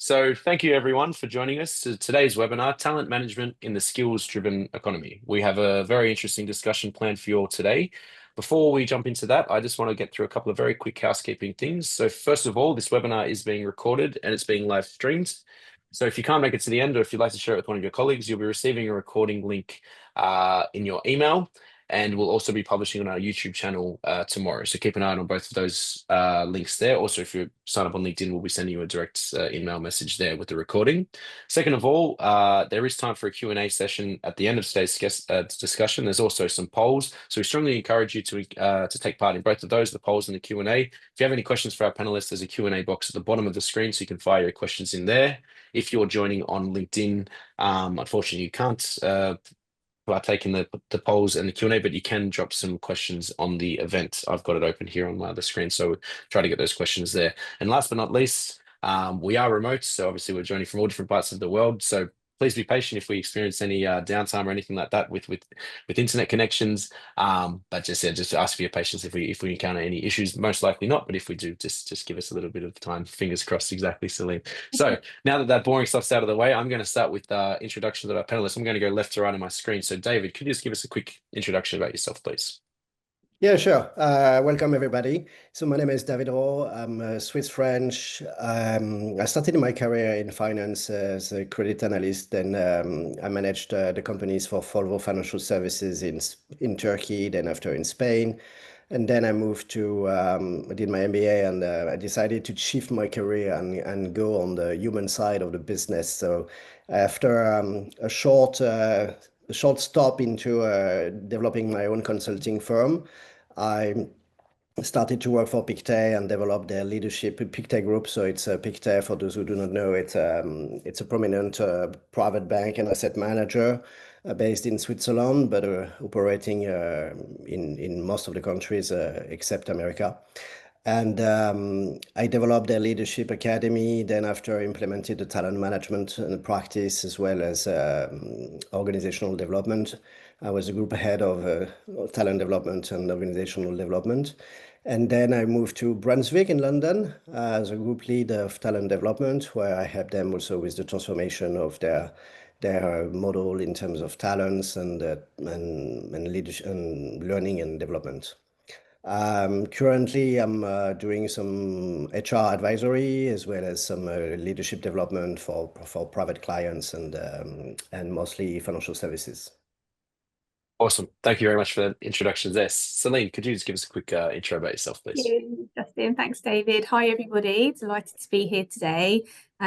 So thank you everyone for joining us to today's webinar, Talent Management in the Skills-Driven Economy. We have a very interesting discussion planned for you all today. Before we jump into that, I just want to get through a couple of very quick housekeeping things. So first of all, this webinar is being recorded and it's being live streamed. So if you can't make it to the end, or if you'd like to share it with one of your colleagues, you'll be receiving a recording link in your email. And we'll also be publishing on our YouTube channel tomorrow. So keep an eye on both of those links there. Also, if you sign up on LinkedIn, we'll be sending you a direct email message there with the recording. Second of all, there is time for a Q&A session at the end of today's discussion. There's also some polls. So we strongly encourage you to take part in both of those, the polls and the Q&A. If you have any questions for our panelists, there's a Q&A box at the bottom of the screen, so you can fire your questions in there. If you're joining on LinkedIn, unfortunately, you can't partake in the polls and the Q&A, but you can drop some questions on the event. I've got it open here on the screen, so try to get those questions there. And last but not least, we are remote, so obviously we're joining from all different parts of the world. So please be patient if we experience any downtime or anything like that with internet connections. But just ask for your patience if we encounter any issues. Most likely not, but if we do, just give us a little bit of time. Fingers crossed. Exactly, Celine. So now that boring stuff's out of the way, I'm going to start with introductions of our panelists. I'm going to go left to right on my screen. So David, could you just give us a quick introduction about yourself, please? Yeah, sure. Welcome, everybody. So my name is David Rowe. I'm Swiss-French. I started my career in finance as a credit analyst. Then I managed the companies for Volvo Financial Services in Turkey, then after in Spain. And then I moved to, I did my MBA, and I decided to shift my career and go on the human side of the business. So after a short stop into developing my own consulting firm, I started to work for Pictet and develop their leadership Pictet Group. So it's Pictet, for those who do not know, it's a prominent private bank and asset manager based in Switzerland, but operating in most of the countries except America. And I developed their leadership academy, then after implemented the talent management and practice as well as organizational development. I was a group head of talent development and organizational development. And then I moved to Brunswick in London as a group lead of talent development, where I helped them also with the transformation of their model in terms of talents and leadership and learning and development. Currently, I'm doing some HR advisory as well as some leadership development for private clients and mostly financial services. Awesome. Thank you very much for the introductions there. Celine, could you just give us a quick intro about yourself, please? Thank you, Justin. Thanks, David. Hi, everybody. Delighted to be here today.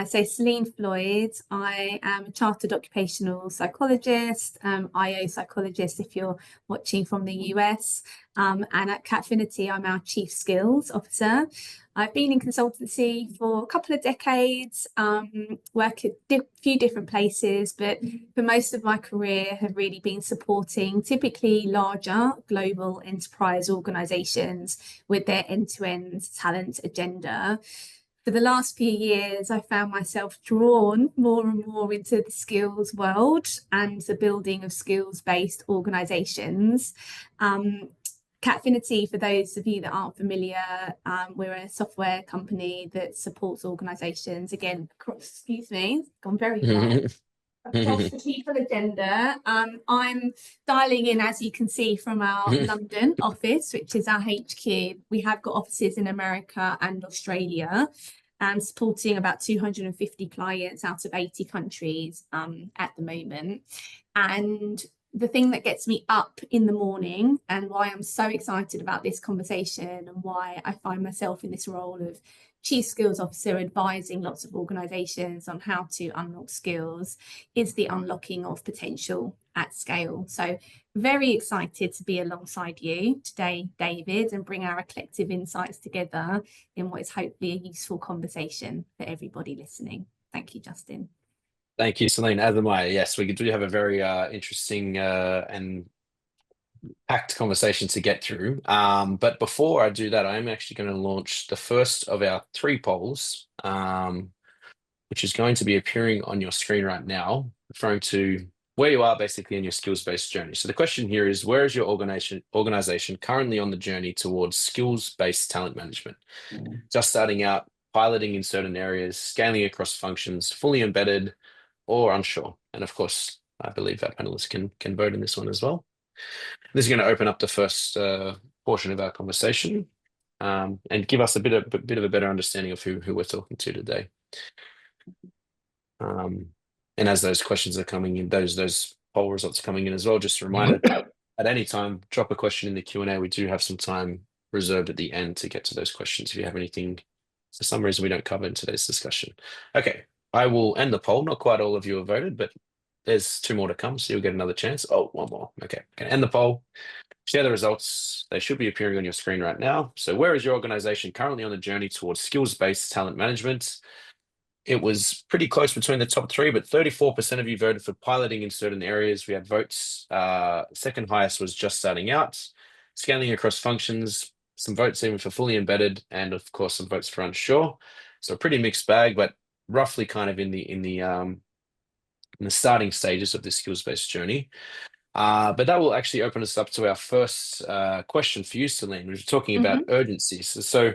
So Celine Floyd, I am a chartered occupational psychologist, IO psychologist if you're watching from the US. And at Catfinity, I'm our Chief Skills Officer. I've been in consultancy for a couple of decades, work at a few different places, but for most of my career have really been supporting typically larger global enterprise organizations with their end-to-end talent agenda. For the last few years, I found myself drawn more and more into the skills world and the building of skills-based organizations. Catfinity, for those of you that aren't familiar, we're a software company that supports organizations, again, across, gone very fast, across the people agenda. I'm dialing in, as you can see, from our London office, which is our HQ. We have got offices in America and Australia, and supporting about 250 clients out of 80 countries at the moment. And the thing that gets me up in the morning and why I'm so excited about this conversation and why I find myself in this role of Chief Skills Officer advising lots of organizations on how to unlock skills is the unlocking of potential at scale. So very excited to be alongside you today, David, and bring our collective insights together in what is hopefully a useful conversation for everybody listening. Thank you, Justin. Thank you, Celine. As am I. Yes, we do have a very interesting and packed conversation to get through. But before I do that, I'm actually going to launch the first of our 3 polls, which is going to be appearing on your screen right now, referring to where you are basically in your skills-based journey. So the question here is, where is your organization currently on the journey towards skills-based talent management? Just starting out, piloting in certain areas, scaling across functions, fully embedded, or unsure. And of course, I believe our panelists can vote in this one as well. This is going to open up the first portion of our conversation and give us a bit of a better understanding of who we're talking to today. And as those questions are coming in, those poll results are coming in as well, just a reminder, at any time, drop a question in the Q&A. We do have some time reserved at the end to get to those questions if you have anything for some reason we don't cover in today's discussion. Okay, I will end the poll. Not quite all of you have voted, but there's 2 more to come, so you'll get another chance. Oh, 1 more. Okay, can end the poll. Share the results. They should be appearing on your screen right now. So where is your organization currently on the journey towards skills-based talent management? It was pretty close between the top 3, but 34% of you voted for piloting in certain areas. We had votes. Second highest was just starting out, scaling across functions, some votes even for fully embedded, and of course some votes for unsure. So a pretty mixed bag, but roughly kind of in the starting stages of this skills-based journey. But that will actually open us up to our first question for you, Celine. We were talking about urgency. So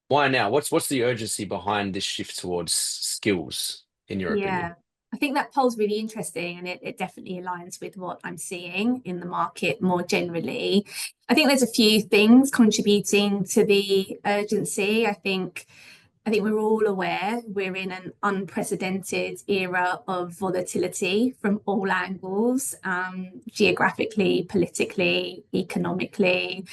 why now? What's the urgency behind this shift towards skills, in your opinion? I think that poll's really interesting, and it definitely aligns with what I'm seeing in the market more generally. I think there's a few things contributing to the urgency. I think we're all aware we're in an unprecedented era of volatility from all angles, geographically, politically, economically,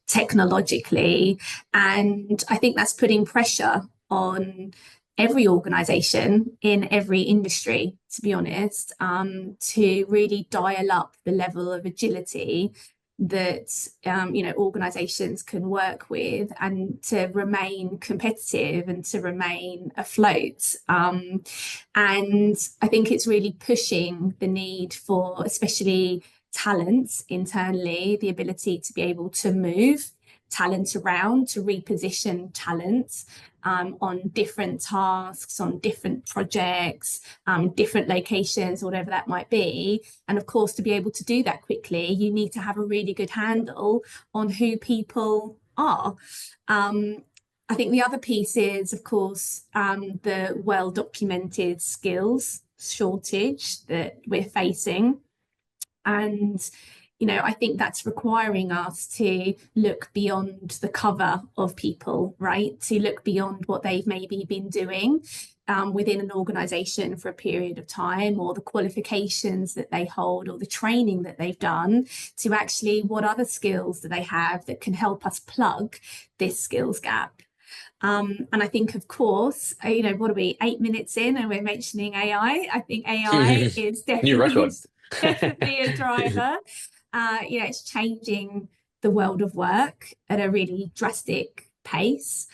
technologically. And I think that's putting pressure on every organization in every industry, to be honest, to really dial up the level of agility that organizations can work with and to remain competitive and to remain afloat. And I think it's really pushing the need for especially talent internally, the ability to be able to move talent around, to reposition talent on different tasks, on different projects, different locations, whatever that might be. And of course, to be able to do that quickly, you need to have a really good handle on who people are. I think the other piece is, of course, the well-documented skills shortage that we're facing. And I think that's requiring us to look beyond the cover of people, right? To look beyond what they've maybe been doing within an organization for a period of time, or the qualifications that they hold, or the training that they've done, to actually what other skills do they have that can help us plug this skills gap. And I think, of course, what are we, 8 minutes in and we're mentioning AI? I think AI is definitely a driver. It's changing the world of work at a really drastic pace,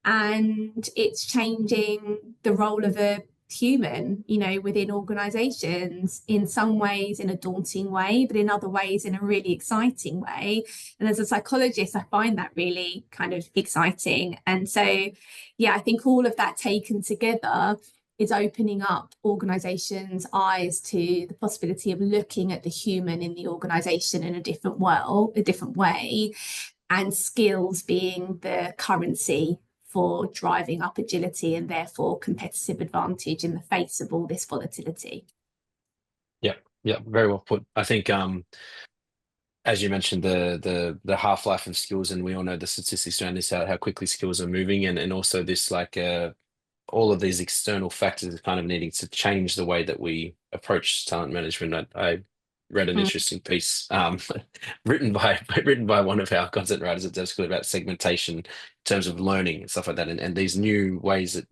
and it's changing the role of a human, within organizations, in some ways in a daunting way, but in other ways in a really exciting way. And as a psychologist, I find that really kind of exciting. And so, I think all of that taken together is opening up organizations' eyes to the possibility of looking at the human in the organization in a different way, and skills being the currency for driving up agility and therefore competitive advantage in the face of all this volatility. Yeah, very well put. I think as you mentioned, the half-life of skills, and we all know the statistics around this, how quickly skills are moving, and also this all of these external factors are kind of needing to change the way that we approach talent management. I read an interesting piece written by one of our content writers at Devschool about segmentation in terms of learning and stuff like that, and these new ways that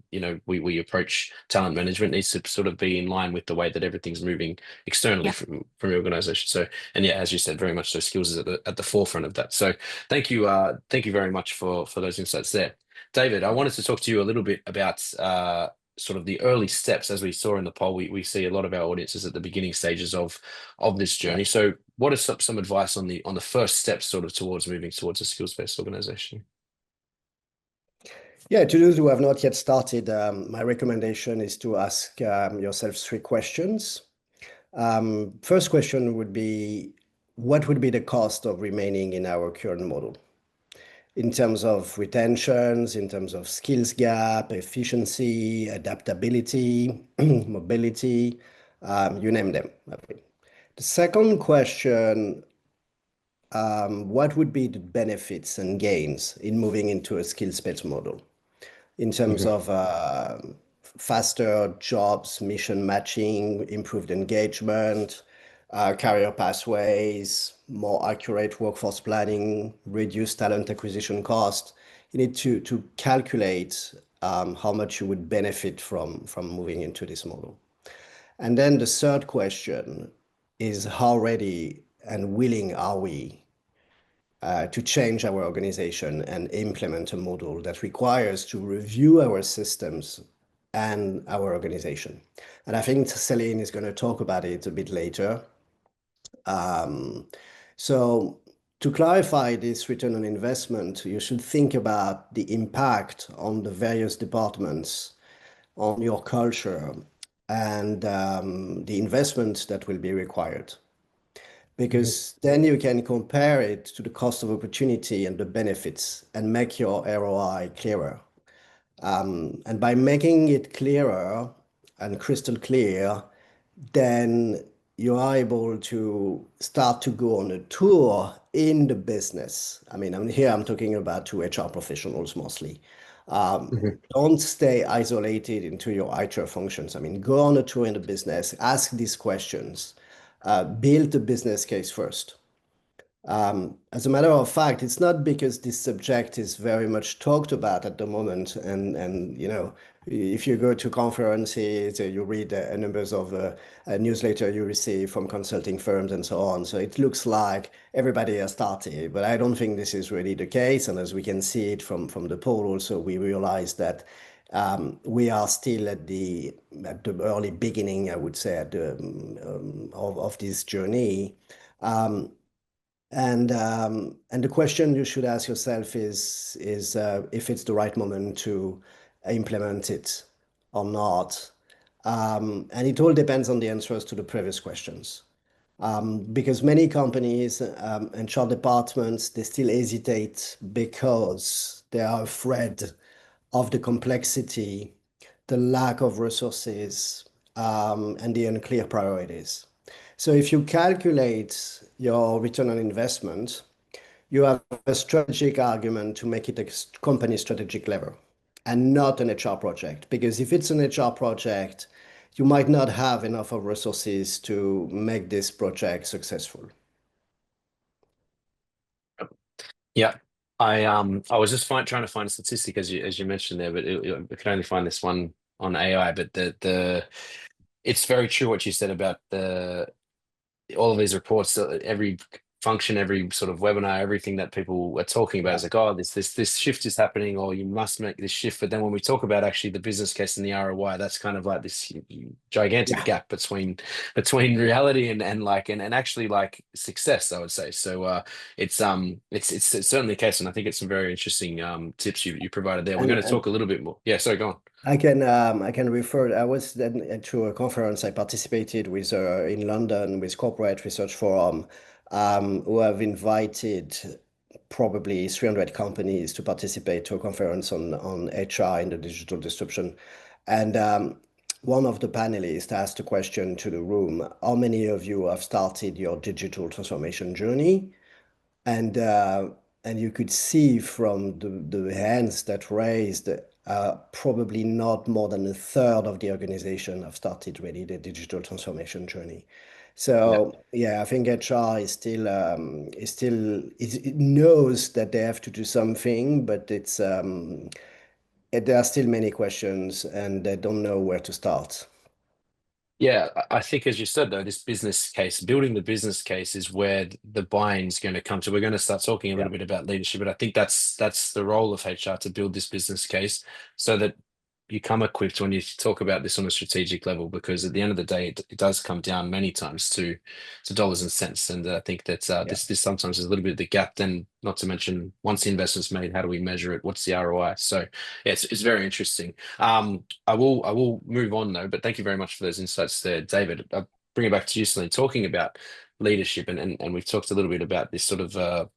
we approach talent management needs to sort of be in line with the way that everything's moving externally from your organization. So, and as you said, very much so skills is at the forefront of that. So thank you very much for those insights there. David, I wanted to talk to you a little bit about sort of the early steps. As we saw in the poll, we see a lot of our audiences at the beginning stages of this journey. So what is some advice on the first steps sort of towards moving towards a skills-based organization? Yeah, to those who have not yet started, my recommendation is to ask yourself 3 questions. First question would be, what would be the cost of remaining in our current model? in terms of retentions, in terms of skills gap, efficiency, adaptability, mobility, you name them. The second question, what would be the benefits and gains in moving into a skills-based model in terms Mhm. of faster jobs, mission matching, improved engagement, career pathways, more accurate workforce planning, reduced talent acquisition cost? You need to calculate how much you would benefit from moving into this model. And then the third question is how ready and willing are we to change our organization and implement a model that requires to review our systems and our organization. And I think Celine is going to talk about it a bit later. Um, so to clarify this return on investment, you should think about the impact on the various departments, on your culture, and the investment that will be required, Mhm. because then you can compare it to the cost of opportunity and the benefits and make your ROI clearer. And by making it clearer and crystal clear, then you are able to start to go on a tour in the business. I mean, here I'm talking about to HR professionals mostly. Mhm. Don't stay isolated into your HR functions. I mean, go on a tour in the business, ask these questions, build the business case first. As a matter of fact, it's not because this subject is very much talked about at the moment, and if you go to conferences, you read numbers of newsletter you receive from consulting firms and so on. So it looks like everybody has started, but I don't think this is really the case. And as we can see it from the poll, also we realize that we are still at the early beginning, I would say, of this journey. Um, and the question you should ask yourself is if it's the right moment to implement it or not. And it all depends on the answers to the previous questions. Because many companies and HR departments, they still hesitate because they are afraid of the complexity, the lack of resources, and the unclear priorities. So if you calculate your return on investment, you have a strategic argument to make it a company strategic lever and not an HR project. Because if it's an HR project, you might not have enough of resources to make this project successful. Yeah. I was just trying to find a statistic as you mentioned there, but I could only find this one on AI. But the it's very true what you said about the all of these reports, every function, every sort of webinar, everything that people are talking about Yeah. is like, oh, this shift is happening, or you must make this shift. But then when we talk about actually the business case and the ROI, that's kind of like this gigantic Yeah. gap between reality and actually like success, I would say. So it's certainly the case, and I think it's some very interesting tips you provided there. We're And, going to and talk a little bit more. Yeah, so go on. I can refer. I was then to a conference I participated with in London with Corporate Research Forum, who have invited probably 300 companies to participate to a conference on HR in the digital disruption. And one of the panelists asked a question to the room: How many of you have started your digital transformation journey? And and you could see from the hands that raised, probably not more than a third of the organization have started really the digital transformation journey. Yeah. So yeah, I think HR it knows that they have to do something, but there are still many questions and they don't know where to start. Yeah, I think as you said though, this business case, building the business case is where the buying's going to come to. We're going to start talking a Yeah. little bit about leadership, but I think that's the role of HR to build this business case so that you come equipped when you talk about this on a strategic level, because at the end of the day, it does come down many times to dollars and cents. And I think that Yeah. this sometimes is a little bit of the gap. Then, not to mention, once the investment's made, how do we measure it? What's the ROI? So yeah, it's very interesting. I will move on though, but thank you very much for those insights there, David. I'll bring it back to you, Celine, talking about leadership, and we've talked a little bit about this sort of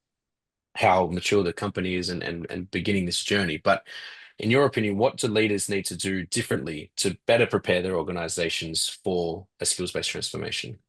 how mature the company is and beginning this journey. But in your opinion, what do leaders need to do differently to better prepare their organizations for a skills-based transformation?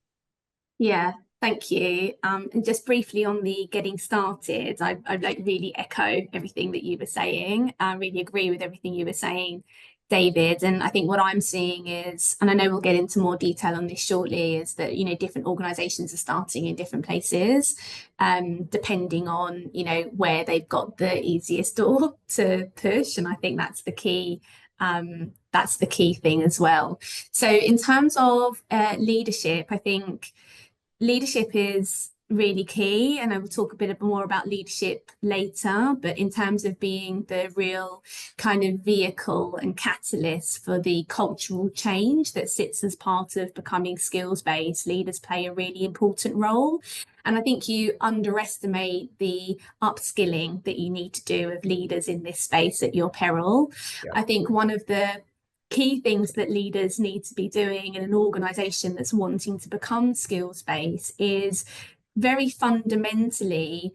Yeah, thank you. And just briefly on the getting started, I like really echo everything that you were saying. I really agree with everything you were saying, David. And I think what I'm seeing is, and I know we'll get into more detail on this shortly, is that, different organizations are starting in different places, depending on, where they've got the easiest door to push. And I think that's the key. That's the key thing as well. So in terms of leadership, I think leadership is really key, and I will talk a bit more about leadership later, but in terms of being the real kind of vehicle and catalyst for the cultural change that sits as part of becoming skills-based, leaders play a really important role. And I think you underestimate the upskilling that you need to do of leaders in this space at your peril. Yeah. I think one of the key things that leaders need to be doing in an organization that's wanting to become skills-based is very fundamentally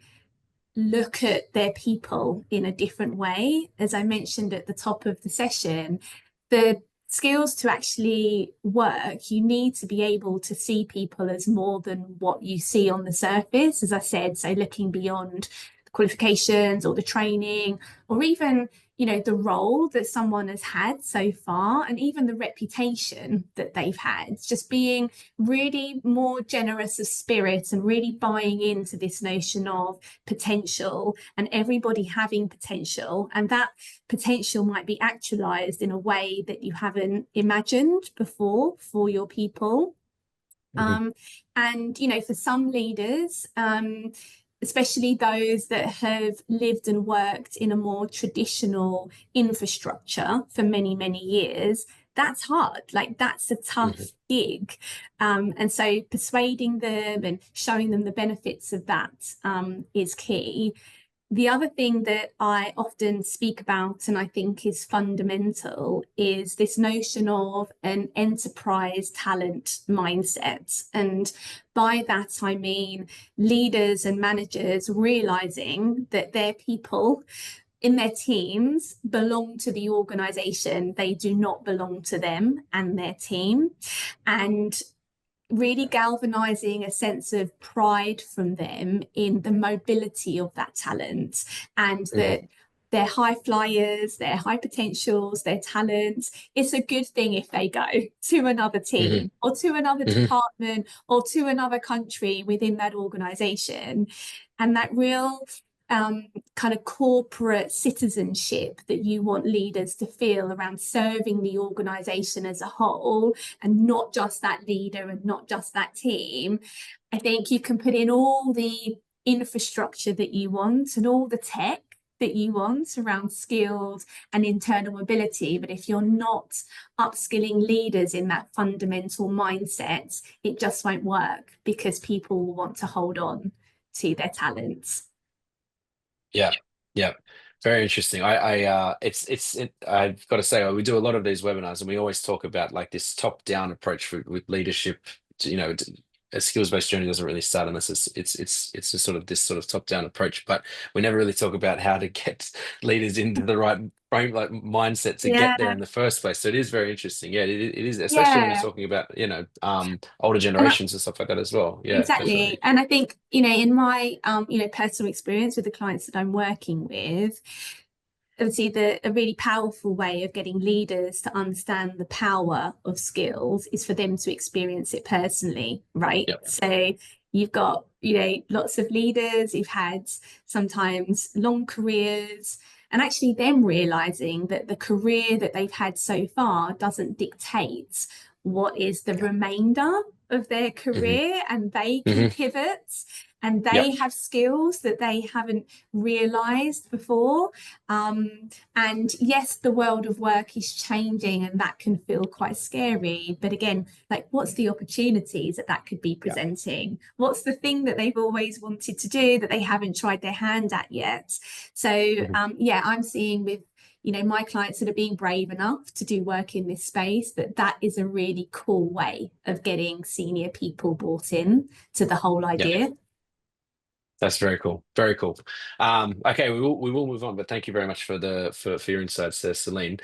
look at their people in a different way. As I mentioned at the top of the session, the skills to actually work, you need to be able to see people as more than what you see on the surface, as I said, so looking beyond the qualifications or the training, or even the role that someone has had so far, and even the reputation that they've had. It's just being really more generous of spirit and really buying into this notion of potential and everybody having potential, and that potential might be actualized in a way that you haven't imagined before for your people. Mhm. And for some leaders, especially those that have lived and worked in a more traditional infrastructure for many, many years, that's hard. Like, that's a tough gig. And so persuading them and showing them the benefits of that is key. The other thing that I often speak about, and I think is fundamental, is this notion of an enterprise talent mindset. And by that, I mean leaders and managers realizing that their people in their teams belong to the organization. They do not belong to them and their team. And really galvanizing a sense of pride from them in the mobility of that talent, and that they're high flyers, they're high potentials, their talents. It's a good thing if they go to another team or to another department or to another country within that organization. And that real kind of corporate citizenship that you want leaders to feel around serving the organization as a whole, and not just that leader and not just that team. I think you can put in all the infrastructure that you want and all the tech that you want around skills and internal mobility, but if you're not upskilling leaders in that fundamental mindset, it just won't work, because people will want to hold on to their talents. Yeah, yeah, very interesting. I've got to say, we do a lot of these webinars, and we always talk about like this top-down approach with leadership. A skills-based journey doesn't really start unless it's a sort of this sort of top-down approach, but we never really talk about how to get leaders into the right frame, like mindset to get there in the first place. So it is very interesting. Yeah, it is, especially when you're talking about older generations and stuff like that as well. Yeah, exactly. definitely. And I think in my personal experience with the clients that I'm working with, obviously a really powerful way of getting leaders to understand the power of skills is for them to experience it personally, right? Yep. So you've got lots of leaders who've had sometimes long careers, and actually them realizing that the career that they've had so far doesn't dictate what is the remainder of their career, and they can pivot, and they have skills that they haven't realized before. And yes, the world of work is changing, and that can feel quite scary. But again, like, what's the opportunities that could be presenting? What's the thing that they've always wanted to do that they haven't tried their hand at yet? So yeah, I'm seeing with my clients that are being brave enough to do work in this space, that is a really cool way of getting senior people bought in to the whole idea. That's very cool. Very cool. Okay, we will move on, but thank you very much for for your insights there, Celine.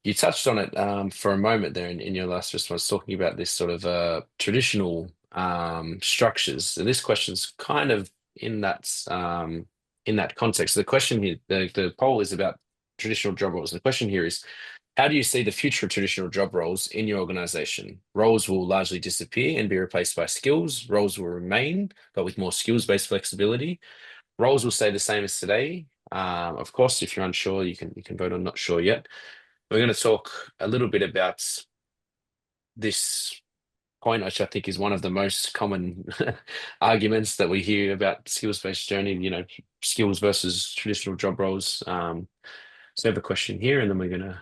You touched on it for a moment there in your last response, talking about this sort of traditional structures. And this question's kind of in that context. The question here, the poll is about traditional job roles. The question here is, how do you see the future of traditional job roles in your organization? Roles will largely disappear and be replaced by skills. Roles will remain, but with more skills-based flexibility. Roles will stay the same as today. Of course, if you're unsure, you can vote on not sure yet. We're going to talk a little bit about this point, which I think is one of the most common arguments that we hear about skills-based journey, skills versus traditional job roles. So I have a question here, and then we're going to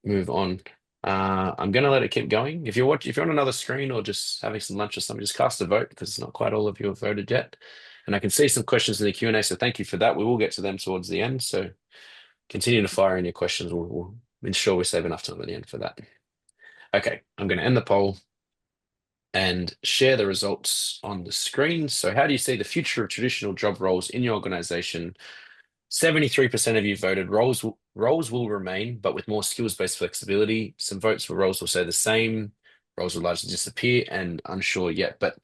move on. I'm going to let it keep going. If you're on another screen or just having some lunch or something, just cast a vote because not quite all of you have voted yet. And I can see some questions in the Q&A, so thank you for that. We will get to them towards the end. So continue to fire in your questions. We'll ensure we save enough time at the end for that. Okay, I'm going to end the poll and share the results on the screen. So how do you see the future of traditional job roles in your organization? 73% of you voted roles will remain, but with more skills-based flexibility. Some votes for roles will stay the same. Roles will largely disappear, and unsure yet, but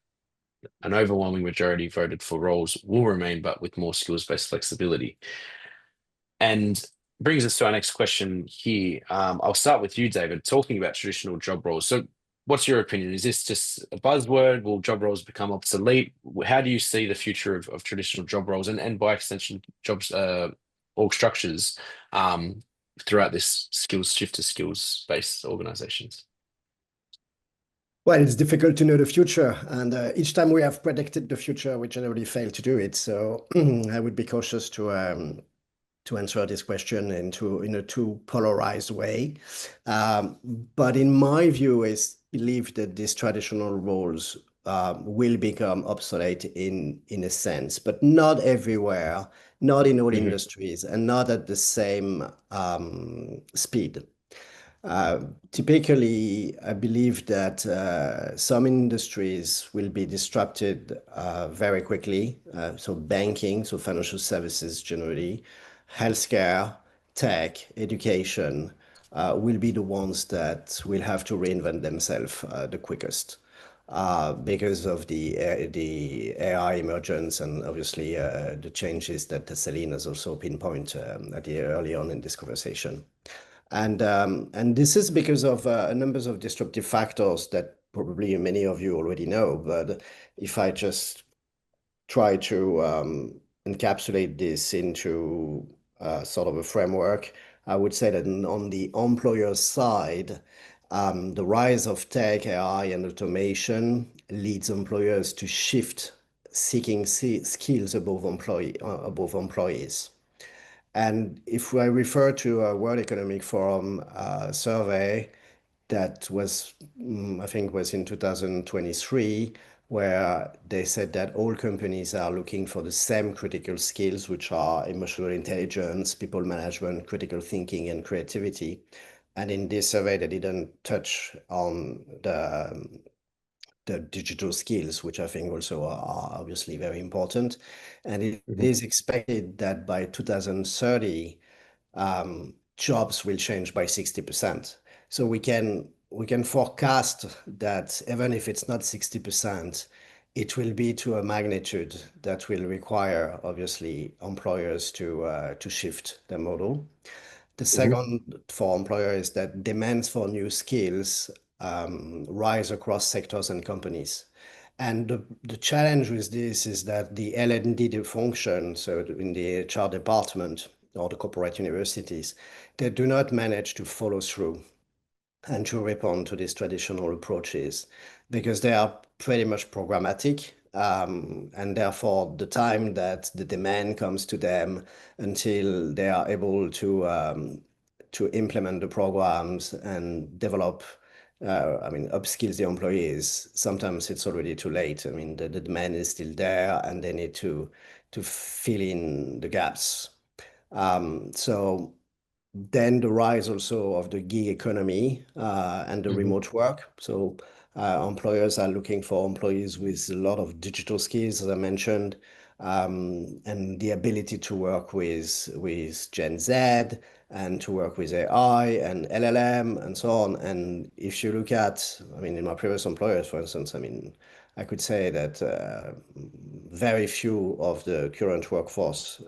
an overwhelming majority voted for roles will remain, but with more skills-based flexibility. And brings us to our next question here. I'll start with you, David, talking about traditional job roles. So what's your opinion? Is this just a buzzword? Will job roles become obsolete? How do you see the future of traditional job roles and by extension jobs org structures throughout this shift to skills-based organizations? Well, it's difficult to know the future, and each time we have predicted the future, we generally fail to do it. So I would be cautious to answer this question in a too polarized way. But in my view, I believe that these traditional roles will become obsolete in a sense, but not everywhere, not in all industries, and not at the same speed. Typically, I believe that some industries will be disrupted very quickly. So banking, so financial services generally, healthcare, tech, education will be the ones that will have to reinvent themselves the quickest because of the AI emergence and obviously the changes that Celine has also pinpointed early on in this conversation. And this is because of a number of disruptive factors that probably many of you already know. But if I just try to encapsulate this into sort of a framework, I would say that on the employer side, the rise of tech, AI, and automation leads employers to shift seeking skills above employees. And if I refer to a World Economic Forum survey that was, I think, was in 2023, where they said that all companies are looking for the same critical skills, which are emotional intelligence, people management, critical thinking, and creativity. And in this survey, they didn't touch on the digital skills, which I think also are obviously very important. And it is expected that by 2030, jobs will change by 60%. So we can forecast that even if it's not 60%, it will be to a magnitude that will require obviously employers to shift their model. The second for employers is that demands for new skills rise across sectors and companies. And the challenge with this is that the L&D function, so in the HR department or the corporate universities, they do not manage to follow through and to respond to these traditional approaches because they are pretty much programmatic. And therefore, the time that the demand comes to them until they are able to implement the programs and develop, upskills the employees, sometimes it's already too late. I mean, the demand is still there and they need to fill in the gaps. So then the rise also of the gig economy and the remote work. So Employers are looking for employees with a lot of digital skills, as I mentioned, and the ability to work with Gen Z and to work with AI and LLM and so on. And if you look at, I mean, in my previous employers, for instance, I mean, I could say that very few of the current workforce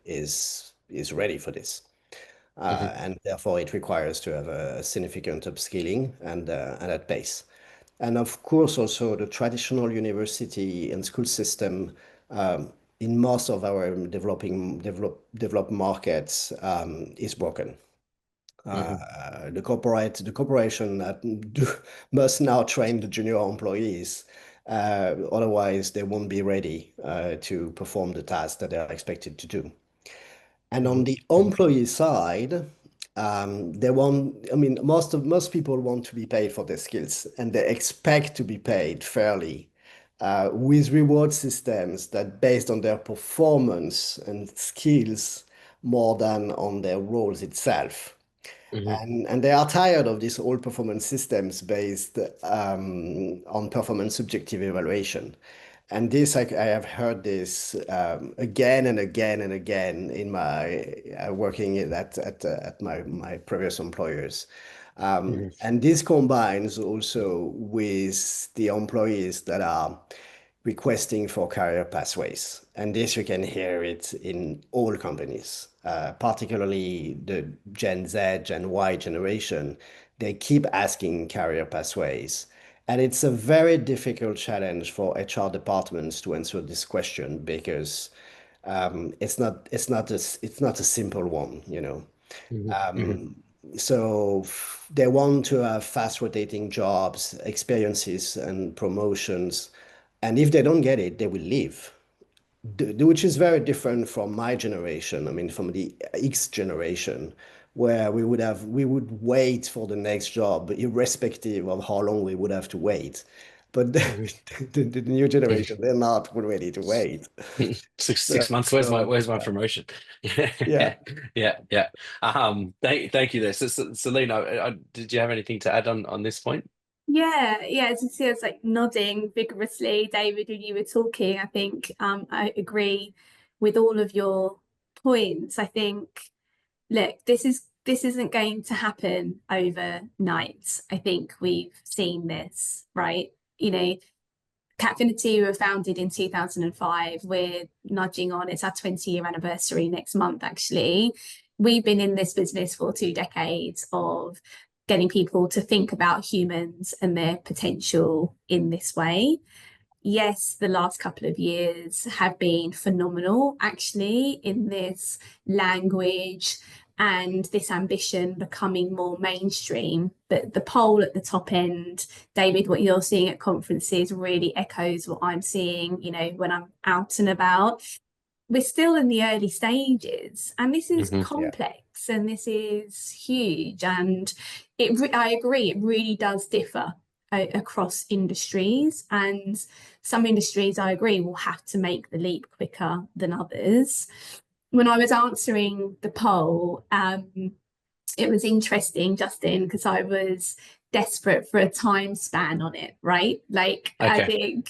is ready for this. Hmm. And therefore it requires to have a significant upskilling and at pace. And of course, also the traditional university and school system in most of our developed markets is broken. Hmm. The corporation must now train the junior employees. Otherwise, they won't be ready to perform the tasks that they are expected to do. And on Hmm. the Hmm. employee side, they want, I mean, most people want to be paid for their skills and they expect to be paid fairly with reward systems that based on their performance and skills more than on their roles itself. Hmm. And they are tired of these old performance systems based on performance subjective evaluation. And this, I have heard this again and again and again in my working at my previous employers. Hmm. And this combines also with the employees that are requesting for career pathways. And this you can hear it in all companies, particularly the Gen Z, Gen Y generation. They keep asking career pathways. And it's a very difficult challenge for HR departments to answer this question because it's not a simple one, you know. Hmm. Hmm. Um, so they want to have fast rotating jobs, experiences, and promotions. And if they don't get it, they will leave, which is very different from my generation. I mean, from the X generation, where we would wait for the next job, irrespective of how long we would have to wait. But Hmm. the new generation, they're not ready to wait. Six months. So, Where's my promotion? yeah. Yeah, yeah, yeah. Thank you there. So Celine, did you have anything to add on this point? Yeah, as you see, I was like nodding vigorously, David, when you were talking. I think I agree with all of your points. I think, look, this isn't going to happen overnight. I think we've seen this, right? You know, Catfinity were founded in 2005. We're nudging on, it's our 20-year anniversary next month, actually. We've been in this business for 2 decades of getting people to think about humans and their potential in this way. Yes, the last couple of years have been phenomenal, actually, in this language and this ambition becoming more mainstream. But the poll at the top end, David, what you're seeing at conferences really echoes what I'm seeing, you know, when I'm out and about. We're still in the early stages, and this is Hmm. Yeah. complex and this is huge. And I agree, it really does differ across industries. And some industries, I agree, will have to make the leap quicker than others. When I was answering the poll, it was interesting, Justin, because I was desperate for a time span on it, right? Like Okay.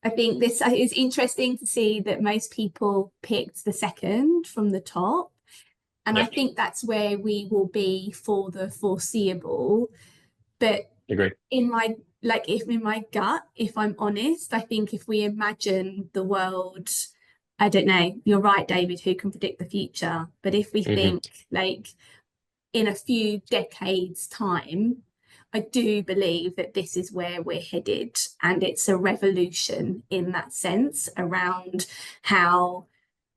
I think this is interesting to see that most people picked the second from the top. And I Yep. think that's where we will be for the foreseeable. But Agreed. in my like if in my gut, if I'm honest, I think if we imagine the world, I don't know, you're right, David, who can predict the future? But if we Hmm. think like in a few decades' time, I do believe that this is where we're headed. And it's a revolution in that sense around how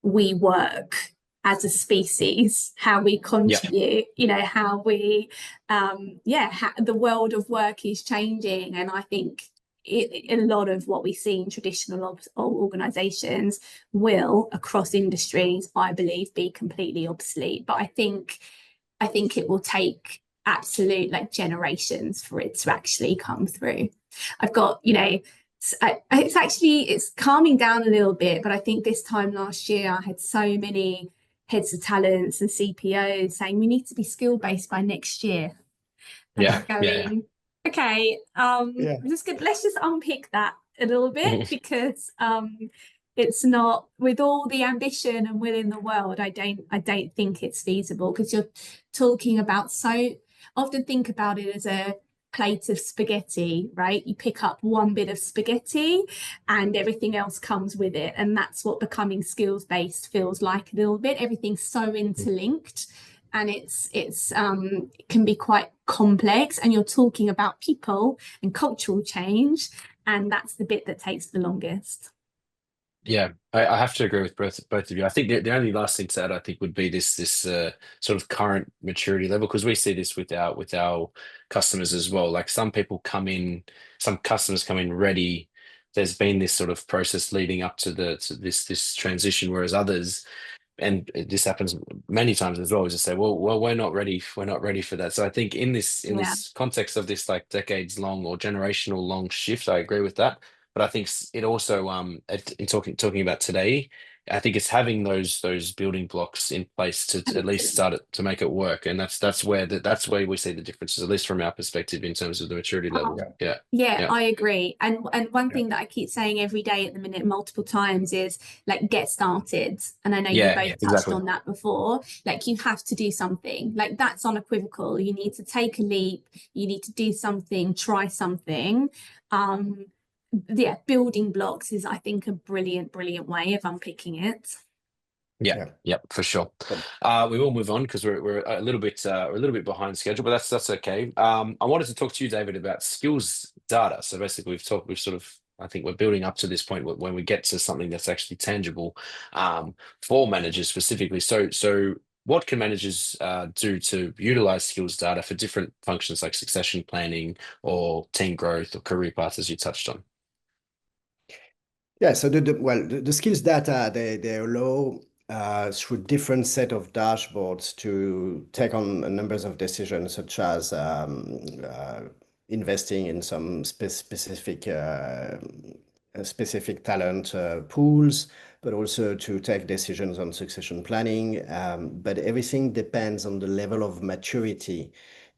we work as a species, how we Yep. contribute, you know, how we, the world of work is changing. And I think a lot of what we see in traditional organizations will, across industries, I believe, be completely obsolete. But I think it will take absolute like generations for it to actually come through. I've got, you know, it's calming down a little bit, but I think this time last year I had so many heads of talents and CPOs saying we need to be skill based by next year. And Yeah. I'm Yeah. going, Okay, Yeah. let's just unpick that a little bit because it's not with all the ambition and will in the world, I don't think it's feasible because you're talking about so often think about it as a plate of spaghetti, right? You pick up one bit of spaghetti and everything else comes with it. And that's what becoming skills based feels like a little bit. Everything's so interlinked and it can be quite complex and you're talking about people and cultural change and that's the bit that takes the longest. Yeah, I have to agree with both of you. I think the only last thing to add, I think, would be this sort of current maturity level, because we see this with our customers as well. Like some customers come in ready. There's been this sort of process leading up to this transition, whereas others, and this happens many times as well, is just say, well, we're not ready for that. So I think in Yeah. this context of this like decades long or generational long shift, I agree with that. But I think it also in talking about today, I think it's having those building blocks in place to at least start it to make it work, and that's where we see the differences, at least from our perspective, in terms of the maturity level. Yeah. Yeah, Yeah, yeah, I agree. And one Yeah. thing that I keep saying every day at the minute, multiple times, is like get started. And I know you yeah, both touched exactly. on that before. Like you have to do something. Like that's unequivocal. You need to take a leap. You need to do something, try something. Um, yeah, building blocks is, I think, a brilliant, brilliant way of unpicking it. Yeah, Yeah. yeah, for sure. We will move on because we're a little bit behind schedule, but that's okay. I wanted to talk to you, David, about skills data. So basically, we've sort of, I think we're building up to this point when we get to something that's actually tangible for managers specifically. So what can managers do to utilize skills data for different functions like succession planning or team growth or career paths, as you touched on? Yeah, so the skills data, they allow through different set of dashboards to take on numbers of decisions, such as investing in some specific talent pools, but also to take decisions on succession planning. But everything depends on the level of maturity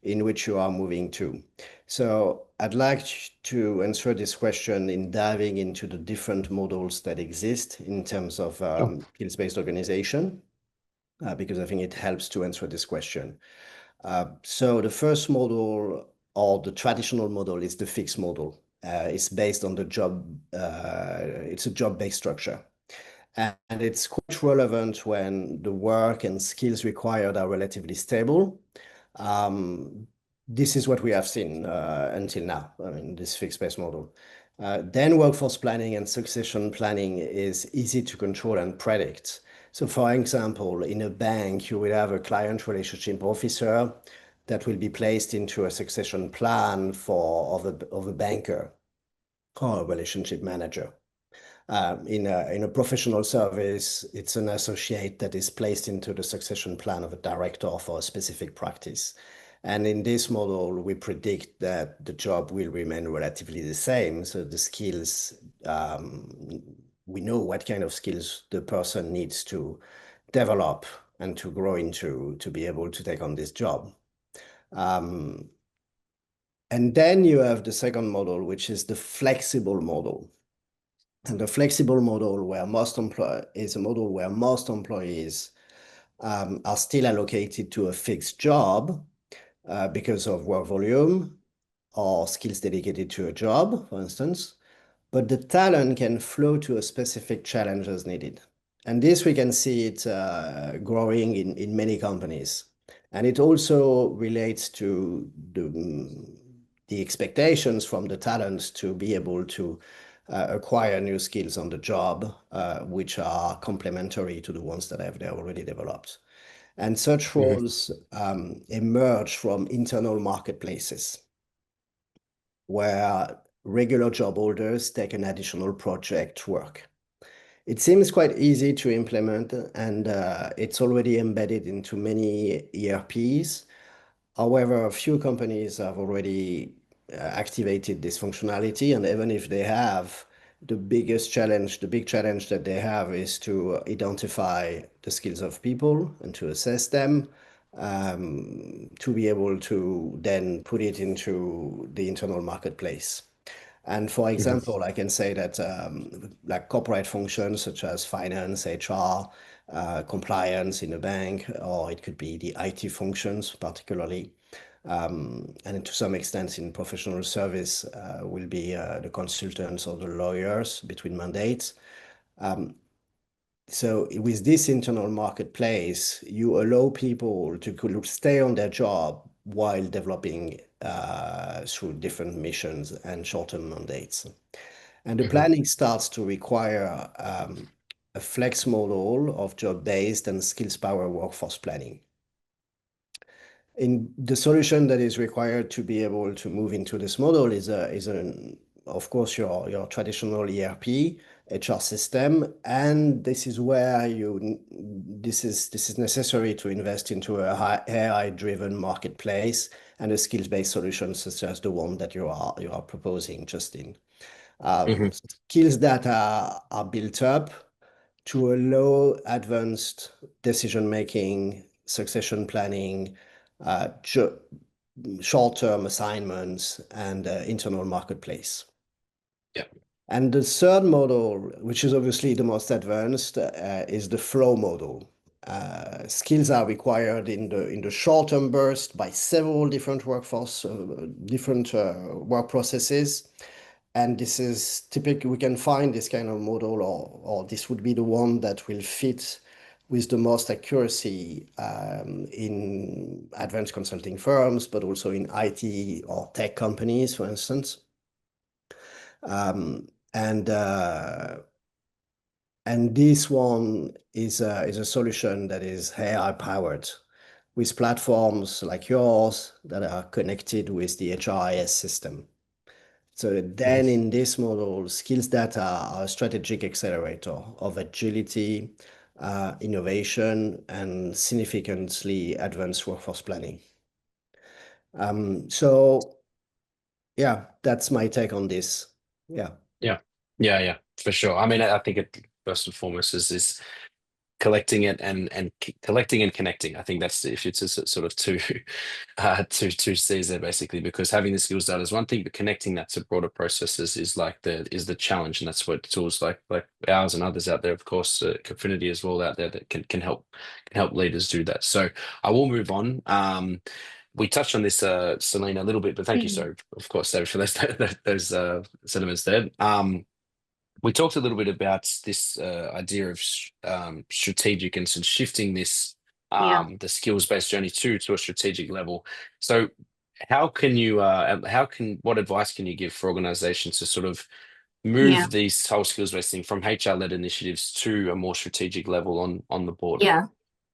in which you are moving to. So I'd like to answer this question in diving into the different models that exist in terms of Sure. skills-based organization, because I think it helps to answer this question. So the first model, or the traditional model, is the fixed model. It's based on the job, it's a job-based structure. And it's quite relevant when the work and skills required are relatively stable. Um, this is what we have seen until now, I mean, this fixed-based model. Then workforce planning and succession planning is easy to control and predict. So for example, in a bank, you will have a client relationship officer that will be placed into a succession plan of a banker or a relationship manager. In a professional service, it's an associate that is placed into the succession plan of a director for a specific practice. And in this model, we predict that the job will remain relatively the same. So the skills, we know what kind of skills the person needs to develop and to grow into to be able to take on this job. Um, and then you have the second model, which is the flexible model. And the flexible model is a model where most employees are still allocated to a fixed job because of work volume or skills dedicated to a job, for instance, but the talent can flow to a specific challenge as needed. And this we can see it growing in many companies. And it also relates to the expectations from the talents to be able to acquire new skills on the job, which are complementary to the ones that they already developed. And such Mhm. roles emerge from internal marketplaces where regular job holders take an additional project work. It seems quite easy to implement, and it's already embedded into many ERPs. However, a few companies have already activated this functionality, and even if they have, the big challenge that they have is to identify the skills of people and to assess them, to be able to then put it into the internal marketplace. And for Hmm. example, I can say that like corporate functions such as finance, HR, compliance in a bank, or it could be the IT functions particularly, and to some extent in professional service will be the consultants or the lawyers between mandates. So with this internal marketplace, you allow people to stay on their job while developing through different missions and short-term mandates. And the Hmm. planning starts to require a flex model of job-based and skills-power workforce planning. In the solution that is required to be able to move into this model is of course your traditional ERP HR system, and this is where this is necessary to invest into a AI-driven marketplace and a skills-based solution such as the one that you are proposing, Justin. Hmm. Skills that are built up to allow advanced decision making, succession planning, uh, short-term assignments, and internal marketplace. Yeah. And the third model, which is obviously the most advanced, is the flow model. Skills are required in the short-term burst by several different different work processes. And this is typically, we can find this kind of model, or this would be the one that will fit with the most accuracy in advanced consulting firms, but also in IT or tech companies, for instance. Um, and uh, and this one is a solution that is AI powered with platforms like yours that are connected with the HRIS system. So then Hmm. in this model, skills data are a strategic accelerator of agility, innovation, and significantly advanced workforce planning. So yeah, that's my take on this. Yeah. Yeah. Yeah. Yeah. For sure. I mean, I think it first and foremost is collecting it and collecting and connecting. I think that's if it's a sort of two two C's there basically, because having the skills data is one thing, but connecting that to broader processes is like the challenge, and that's what tools like ours and others out there, of course, Confinity as well out there that can help leaders do that. So I will move on. We touched on this, Selena, a little bit, but thank you Mm. so, of course, David, for those sentiments there. We talked a little bit about this idea of strategic and sort of shifting this Yeah, the skills-based journey to a strategic level. So what advice can you give for organizations to sort of yeah. move these whole skills-based thing from HR-led initiatives to a more strategic level on the board? Yeah,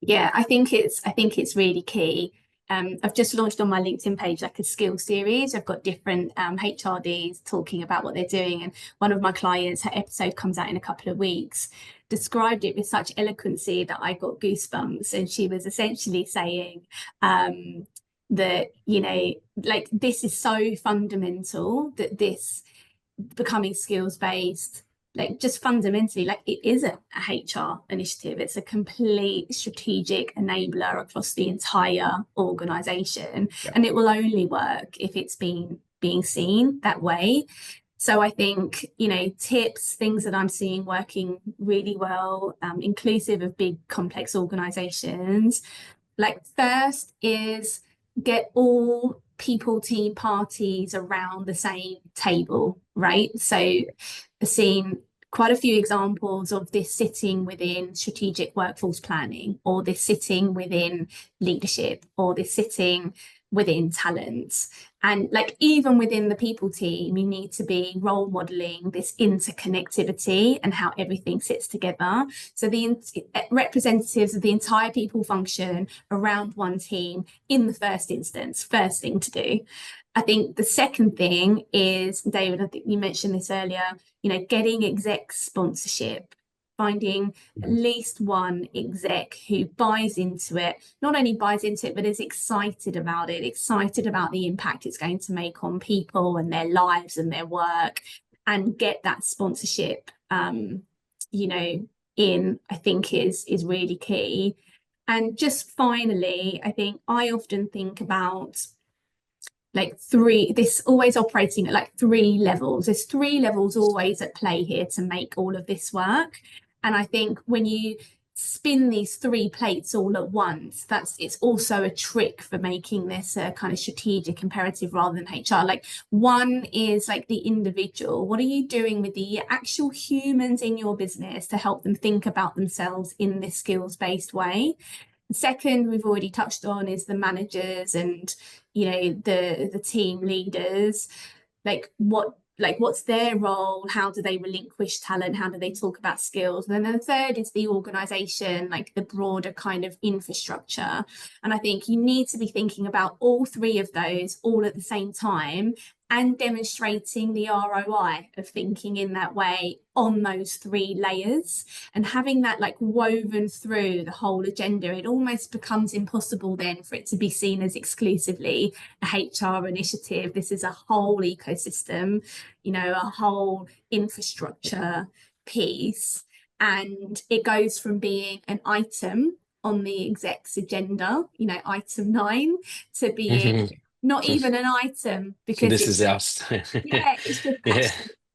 yeah. I think it's really key. I've just launched on my LinkedIn page like a skill series. I've got different HRDs talking about what they're doing, and one of my clients, her episode comes out in a couple of weeks, described it with such eloquency that I got goosebumps. And she was essentially saying that, like this is so fundamental that this becoming skills based, like just fundamentally, like it isn't a HR initiative. It's a complete strategic enabler across the entire organization. Yeah. And it will only work if it's being seen that way. So I think, tips, things that I'm seeing working really well, inclusive of big complex organizations. Like first is get all people, team, parties around the same table, right? So I've seen quite a few examples of this sitting within strategic workforce planning, or this sitting within leadership, or this sitting within talent. And like even within the people team, you need to be role modeling this interconnectivity and how everything sits together. So the representatives of the entire people function around one team in the first instance, first thing to do. I think the second thing is, David, I think you mentioned this earlier, getting exec sponsorship, finding at Mhm. least one exec who buys into it, not only buys into it, but is excited about it, excited about the impact it's going to make on people and their lives and their work, and get that sponsorship, I think is really key. And just finally, I think I often think about like three, this always operating at like three levels. There's three levels always at play here to make all of this work. And I think when you spin these three plates all at once, it's also a trick for making this a kind of strategic imperative rather than HR. Like one is like the individual. What are you doing with the actual humans in your business to help them think about themselves in this skills-based way? Second, we've already touched on is the managers and the team leaders. What's their role? How do they relinquish talent? How do they talk about skills? And then the third is the organization, like the broader kind of infrastructure. And I think you need to be thinking about all three of those all at the same time and demonstrating the ROI of thinking in that way on those three layers, and having that like woven through the whole agenda. It almost becomes impossible then for it to be seen as exclusively a HR initiative. This is a whole ecosystem, a whole infrastructure piece. And it goes from being an item on the exec's agenda, item 9, to being not even an item, because This it's is just, our it's just yeah. actually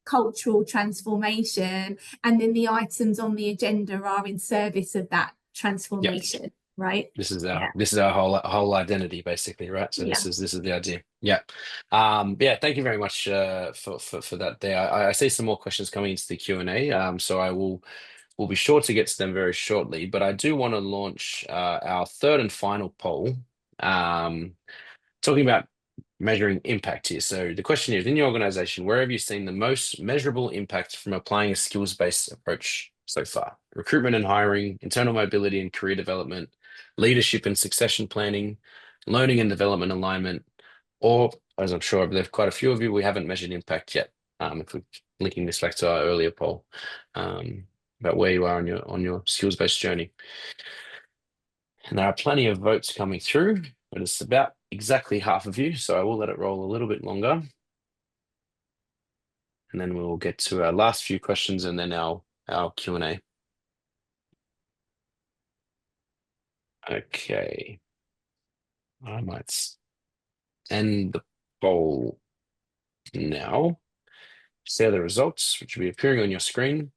cultural transformation. And then the items on the agenda are in service of that transformation, right? This is our whole identity, basically, right? So Yeah. this is the idea. Yeah. Thank you very much for that there. I see some more questions coming into the Q&A. So we'll be sure to get to them very shortly. But I do want to launch our third and final poll. Talking about measuring impact here. So the question is, in your organization, where have you seen the most measurable impact from applying a skills-based approach so far? Recruitment and hiring, internal mobility and career development, leadership and succession planning, learning and development alignment, or, as I'm sure there's quite a few of you, we haven't measured impact yet. If we're linking this back to our earlier poll about where you are on your skills-based journey. And there are plenty of votes coming through, but it's about exactly half of you, so I will let it roll a little bit longer. And then we'll get to our last few questions and then our Q&A. Okay. I might end the poll now. See the results, which will be appearing on your screen.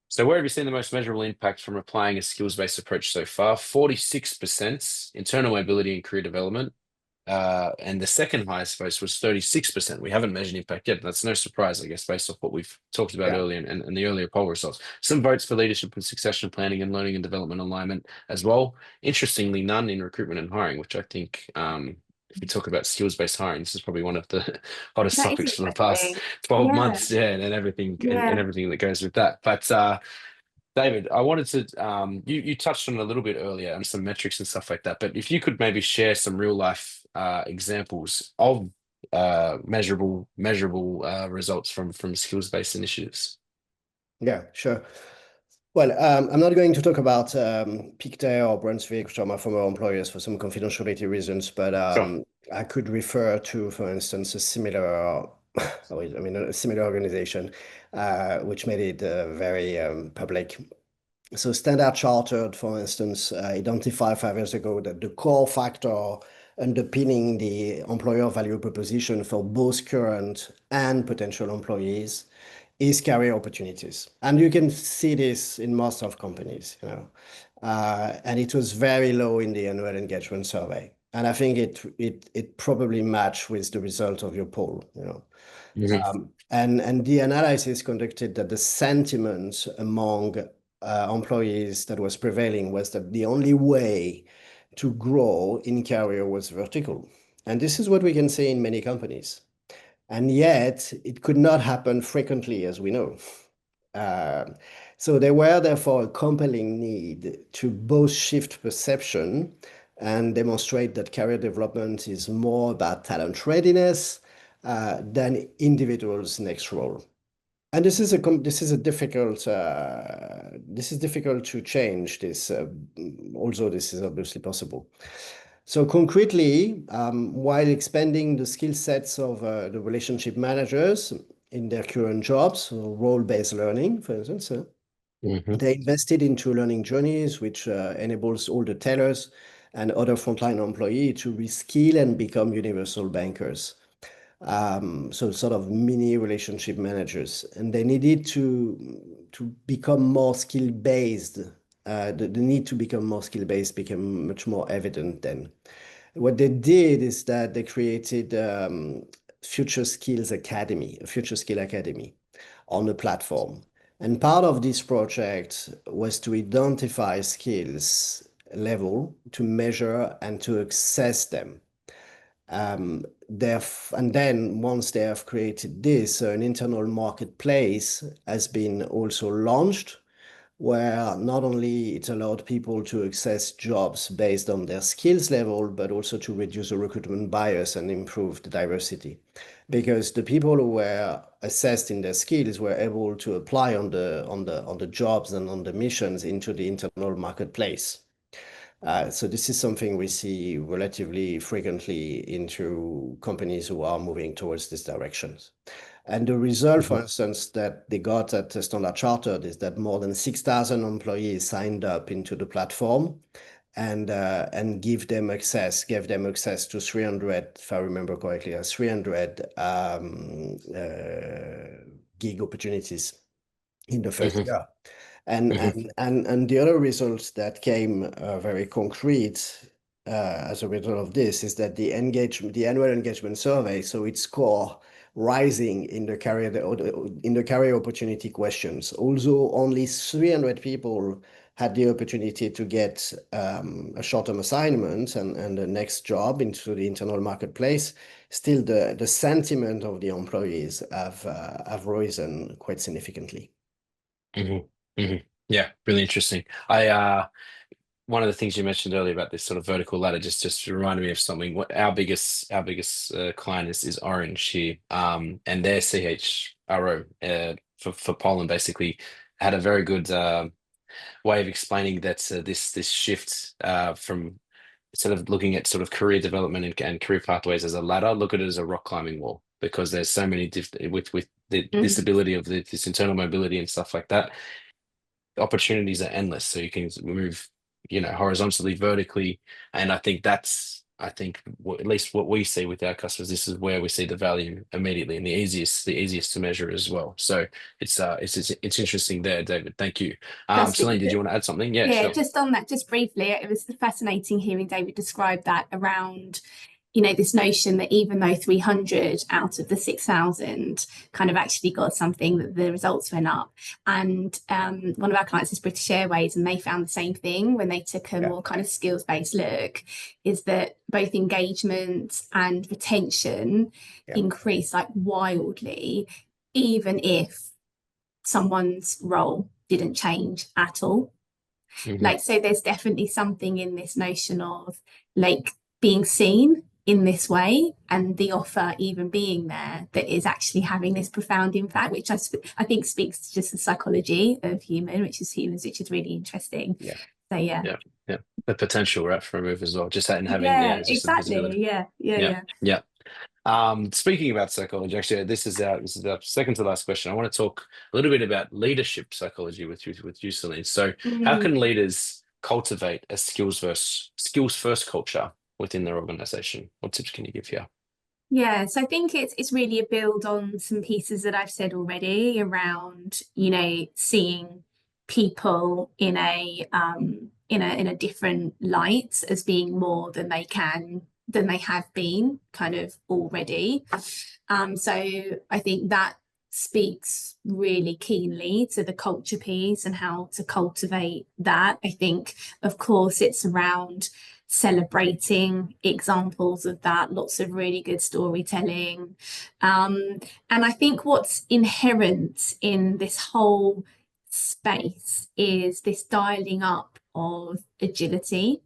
So where have you seen the most measurable impact from applying a skills-based approach so far? 46% internal mobility and career development. And the second highest vote was 36%. We haven't measured impact yet. That's no surprise, I guess, based off what we've talked about earlier and the earlier poll results. Some votes for leadership and succession planning and learning and development alignment as well. Interestingly, none in recruitment and hiring, which I think if we talk about skills-based hiring, this is probably one of the hottest topics for the past 12 months, and everything and everything that goes with that. But David, I wanted to you touched on it a little bit earlier and some metrics and stuff like that, but if you could maybe share some real life examples of measurable results from skills-based initiatives. Yeah, sure. Well, I'm not going to talk about Pictet or Brunswick, which are my former employers, for some confidentiality reasons, but Sure. I could refer to, for instance, a similar organization, which made it very public. So Standard Chartered, for instance, identified 5 years ago that the core factor underpinning the employer value proposition for both current and potential employees is career opportunities. And you can see this in most of companies, and it was very low in the annual engagement survey. And I think it probably matched with the result of your poll, and the analysis conducted that the sentiment among employees that was prevailing was that the only way to grow in career was vertical. And this is what we can see in many companies. And yet it could not happen frequently, as we know. So there were therefore a compelling need to both shift perception and demonstrate that career development is more about talent readiness than individuals' next role. And this is difficult to change this, although this is obviously possible. So concretely, while expanding the skill sets of the relationship managers in their current jobs, so role-based learning, for instance, Hmm. They invested into learning journeys, which enables all the tellers and other frontline employees to reskill and become universal bankers. So sort of mini relationship managers, and they needed to become more skill based. The need to become more skill based became much more evident then. What they did is that they created Future Skills Academy, a Future Skill Academy on the platform. And part of this project was to identify skills level, to measure and to assess them. And then once they have created this, an internal marketplace has been also launched, where not only it allowed people to access jobs based on their skills level, but also to reduce the recruitment bias and improve the diversity. Because the people who were assessed in their skills were able to apply on the jobs and on the missions into the internal marketplace. So this is something we see relatively frequently into companies who are moving towards these directions. And the result, for instance, that they got at Standard Chartered is that more than 6,000 employees signed up into the platform and gave them access to 300, if I remember correctly, 300 gig opportunities in the first Hmm. year. And the other results that came very concrete as a result of this is that the annual engagement survey, so its score rising in the career opportunity questions. Although only 300 people had the opportunity to get a short-term assignment and the next job into the internal marketplace, still the sentiment of the employees have risen quite significantly. Hmm. Hmm. Yeah, really interesting. One of the things you mentioned earlier about this sort of vertical ladder just reminded me of something. What our biggest client is Orange here, and their CHRO for Poland basically had a very good way of explaining that this shift from instead of looking at sort of career development and career pathways as a ladder, look at it as a rock climbing wall because there's so many with this Mhm. ability of this internal mobility and stuff like that, opportunities are endless. So you can move, horizontally, vertically, and at least what we see with our customers, this is where we see the value immediately and the easiest to measure as well. So it's interesting there, David. Thank you. That's Celine, really did you good. want to add something? Yeah, Yeah, sure. just on that, just briefly, it was fascinating hearing David describe that around, this notion that even though 300 out of the 6,000 kind of actually got something, that the results went up. And one of our clients is British Airways, and they found the same thing when they took a Yeah. more kind of skills-based look, is that both engagement and retention Yeah. increased like wildly, even if someone's role didn't change at all. Hmm. Like, so there's definitely something in this notion of like being seen in this way and the offer even being there that is actually having this profound impact, which I think speaks to just the psychology of humans, which is really interesting. Yeah. So yeah. Yeah, yeah. The potential, right, for a move as well. Just having, Yeah, just the exactly. visibility. Yeah, yeah, Yeah, yeah. yeah. Speaking about psychology, actually, this is our second to last question. I want to talk a little bit about leadership psychology with you, Celine. So, how Mm. can leaders cultivate a skills first culture within their organization? What tips can you give here? Yeah, so I think it's really a build on some pieces that I've said already around, seeing people in a different light as being more than they have been kind of already. So I think that speaks really keenly to the culture piece and how to cultivate that. I think, of course, it's around celebrating examples of that, lots of really good storytelling. And I think what's inherent in this whole space is this dialing up of agility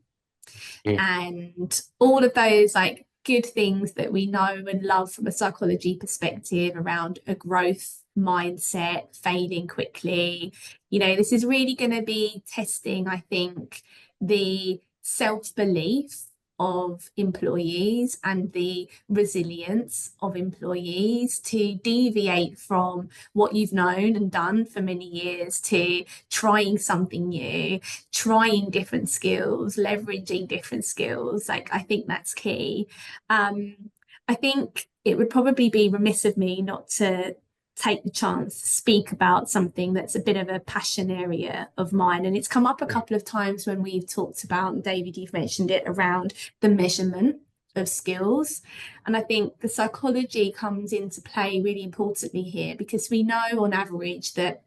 Mm, and all of those like good things that we know and love from a psychology perspective around a growth mindset, failing quickly. This is really going to be testing, I think, the self-belief of employees and the resilience of employees to deviate from what you've known and done for many years to trying something new, trying different skills, leveraging different skills. Like, I think that's key. I think it would probably be remiss of me not to take the chance to speak about something that's a bit of a passion area of mine. And it's come up a couple of times when we've talked about, and David, you've mentioned it, around the measurement of skills. And I think the psychology comes into play really importantly here, because we know on average that,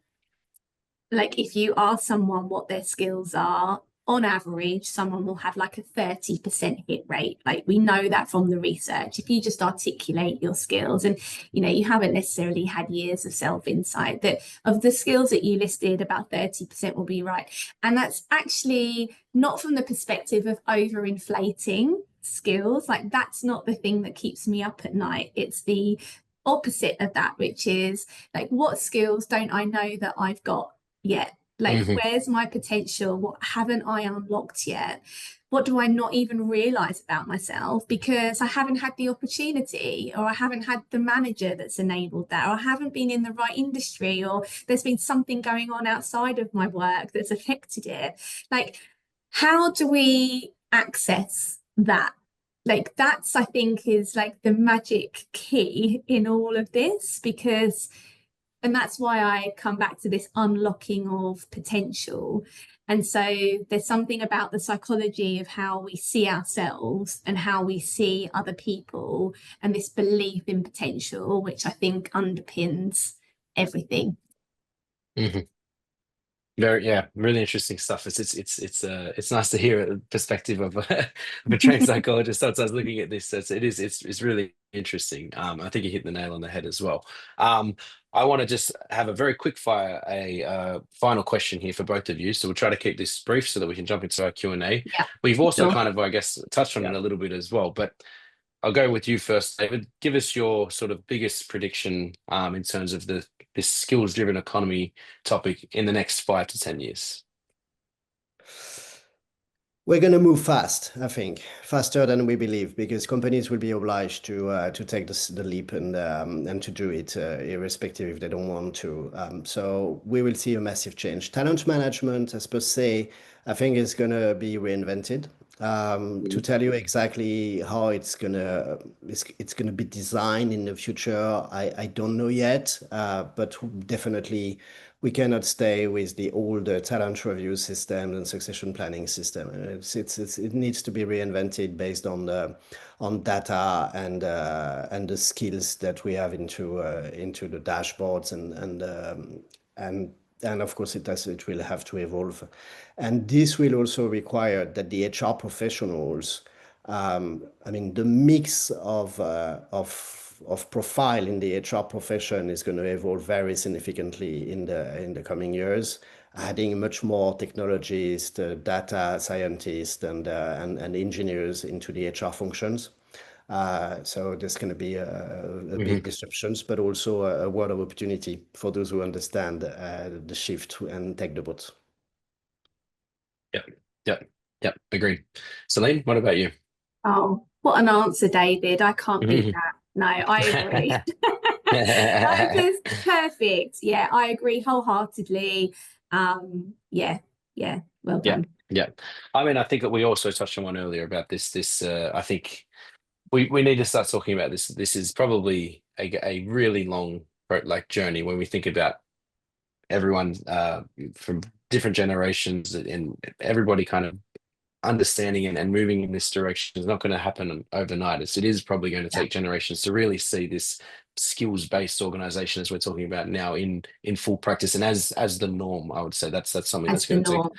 like, if you ask someone what their skills are, on average, someone will have like a 30% hit rate. Like, we know that from the research. If you just articulate your skills and, you know, you haven't necessarily had years of self-insight, that of the skills that you listed, about 30% will be right. And that's actually not from the perspective of overinflating skills. Like, that's not the thing that keeps me up at night. It's the opposite of that, which is like, what skills don't I know that I've got yet? Like, where's my potential? What haven't I unlocked yet? What do I not even realize about myself because I haven't had the opportunity, or I haven't had the manager that's enabled that, or I haven't been in the right industry, or there's been something going on outside of my work that's affected it? Like, how do we access that? Like, that's, I think, is like the magic key in all of this, because and that's why I come back to this unlocking of potential. And so there's something about the psychology of how we see ourselves and how we see other people, and this belief in potential, which I think underpins everything. Yeah, really interesting stuff. It's nice to hear a perspective of of a trained psychologist sometimes looking at this. So it's really interesting. I think you hit the nail on the head as well. I want to just have a very quick fire, final question here for both of you. So we'll try to keep this brief so that we can jump into our Q&A. Yeah, We've also sure. kind of, I guess, touched on it a little bit as well, but I'll go with you first, David. Give us your sort of biggest prediction in terms of this skills-driven economy topic in the next 5 to 10 years. We're going to move fast, I think, faster than we believe, because companies will be obliged to take the leap and to do it irrespective if they don't want to. So we will see a massive change. Talent management, as per se, I think is going to be reinvented. To tell you exactly how it's gonna be designed in the future, I don't know yet, but definitely we cannot stay with the old talent review system and succession planning system. It needs to be reinvented based on data and the skills that we have into the dashboards and of course it will have to evolve, and this will also require that the HR professionals, I mean, the mix of profile in the HR profession is going to evolve very significantly in the coming years, adding much more technologists, data scientists, and engineers into the HR functions. So there's going to be a big disruptions, but also a world of opportunity for those who understand the shift and take the boat. Yep. Agreed. Celine, what about you? Oh, what an answer, David. I can't beat that. No, I agree. That is perfect. Yeah, I agree wholeheartedly. Yeah, well done. Yeah. I mean, I think that we also touched on one earlier about this. I think we need to start talking about this. This is probably a really long journey when we think about everyone from different generations and everybody kind of understanding and moving in this direction is not going to happen overnight. It is probably going to take generations to really see this skills-based organization as we're talking about now in full practice and as the norm. I would say that's something that's going to take.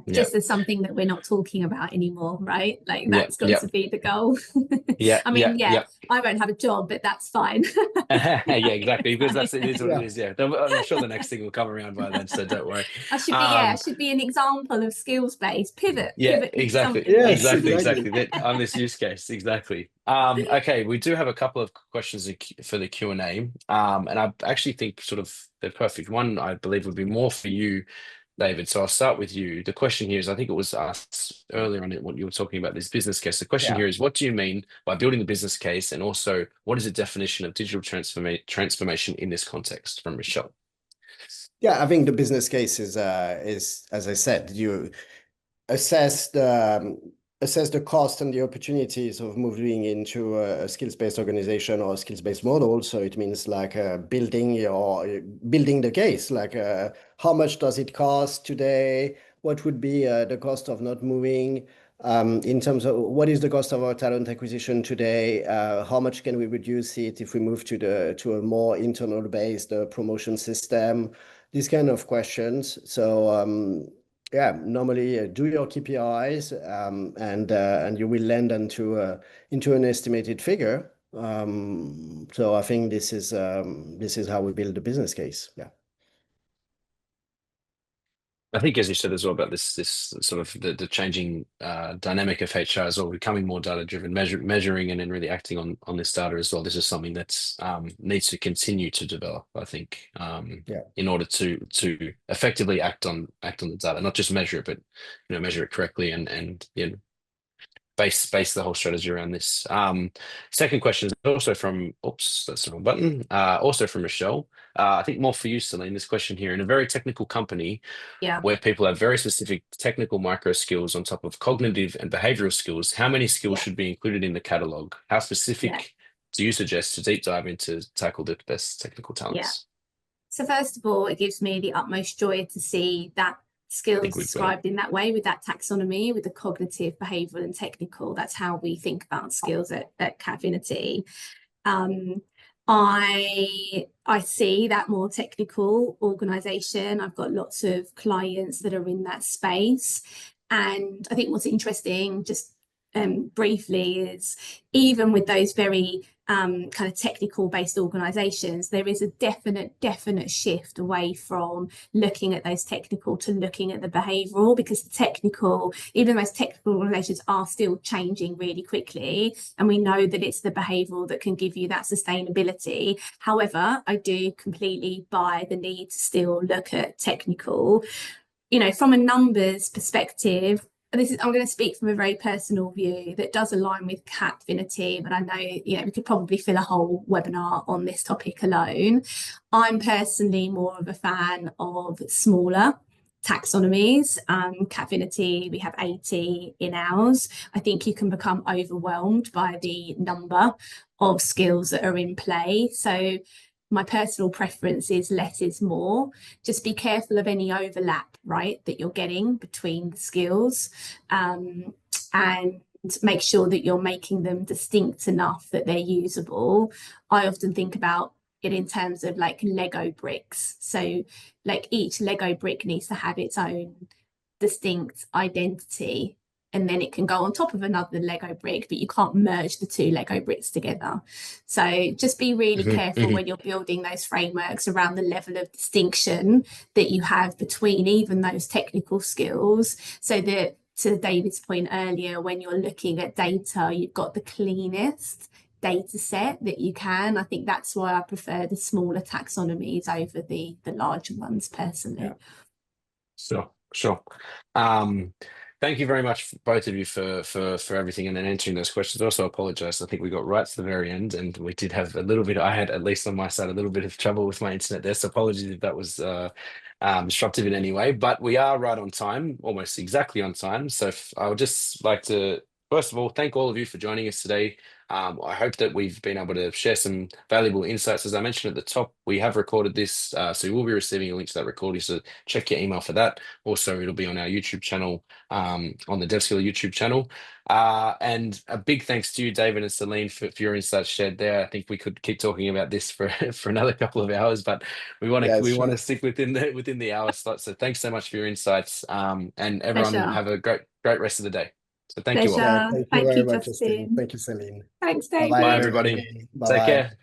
Just as something that we're not talking about anymore, right? Like, that's got to be the goal. I mean, I won't have a job, but that's fine. Yeah, exactly, because it is what it is. Yeah, I'm sure the next thing will come around by then, so don't worry. I should be an example of skills-based pivot. Exactly. On this use case, exactly. Okay, we do have a couple of questions for the Q&A, and I actually think sort of they're perfect. One, I believe, would be more for you, David. So I'll start with you. The question here is, I think it was asked earlier on when you were talking about this business case. The question Yeah. here is, what do you mean by building the business case? And also, what is the definition of digital transformation in this context, from Michelle? Yeah, I think the business case is as I said, you assess the cost and the opportunities of moving into a skills-based organization or a skills-based model. So it means like building the case, like how much does it cost today? What would be the cost of not moving? In terms of what is the cost of our talent acquisition today? How much can we reduce it if we move to a more internal-based promotion system? These kind of questions. So yeah, normally do your KPIs, and you will land into an estimated figure. So I think this is how we build a business case. Yeah. I think, as you said as well, about this sort of the changing dynamic of HR as well, becoming more data driven, measuring and then really acting on this data as well. This is something that's needs to continue to develop, I think, Yeah. in order to effectively act on the data, not just measure it, but measure it correctly and base the whole strategy around this. Second question is also from, oops, that's the wrong button. Also from Michelle. I think more for you, Celine. This question here: in a very technical company, Yeah. where people have very specific technical micro skills on top of cognitive and behavioral skills, how many skills should be included in the catalog? How specific do you suggest to deep dive into tackle the best technical talents? So first of all, it gives me the utmost joy to see that I skills think we've got it. described in that way, with that taxonomy, with the cognitive, behavioral, and technical. That's how we think about skills at Catfinity. I see that more technical organization. I've got lots of clients that are in that space. And I think what's interesting, just briefly, is even with those very kind of technical based organizations, there is a definite shift away from looking at those technical to looking at the behavioral, because the technical, even those technical organizations, are still changing really quickly, and we know that it's the behavioral that can give you that sustainability. However, I do completely buy the need to still look at technical. From a numbers perspective, I'm going to speak from a very personal view that does align with Catfinity, but I know we could probably fill a whole webinar on this topic alone. I'm personally more of a fan of smaller taxonomies. Catfinity, we have 80 in ours. I think you can become overwhelmed by the number of skills that are in play. So my personal preference is less is more. Just be careful of any overlap, right, that you're getting between the skills, and make sure that you're making them distinct enough that they're usable. I often think about it in terms of like Lego bricks. So like each Lego brick needs to have its own distinct identity, and then it can go on top of another Lego brick, but you can't merge the two Lego bricks together. So just be really careful when you're building those frameworks around the level of distinction that you have between even those technical skills, so that, to David's point earlier, when you're looking at data, you've got the cleanest data set that you can. I think that's why I prefer the smaller taxonomies over the larger ones personally. Yeah. Sure. Thank you very much, both of you, for everything and then answering those questions. Also, apologize. I think we got right to the very end, and we did have a little bit. I had, at least on my side, a little bit of trouble with my internet there. So apologies if that was disruptive in any way. But we are right on time, almost exactly on time. So I would just like to, first of all, thank all of you for joining us today. I hope that we've been able to share some valuable insights. As I mentioned at the top, we have recorded this, so you will be receiving a link to that recording, so check your email for that. Also, it'll be on our YouTube channel, on the DevSkiller YouTube channel. And a big thanks to you, David and Celine, for your insights shared there. I think we could keep talking about this for another couple of hours, but we want to stick within the hour slot. So thanks so much for your insights, and everyone have a great rest of the day. So thank you all. Yeah, thank you Thank very you, much, Justin. Justin. Thank you, Celine. Thanks, David. Bye, everybody. Bye. Take care.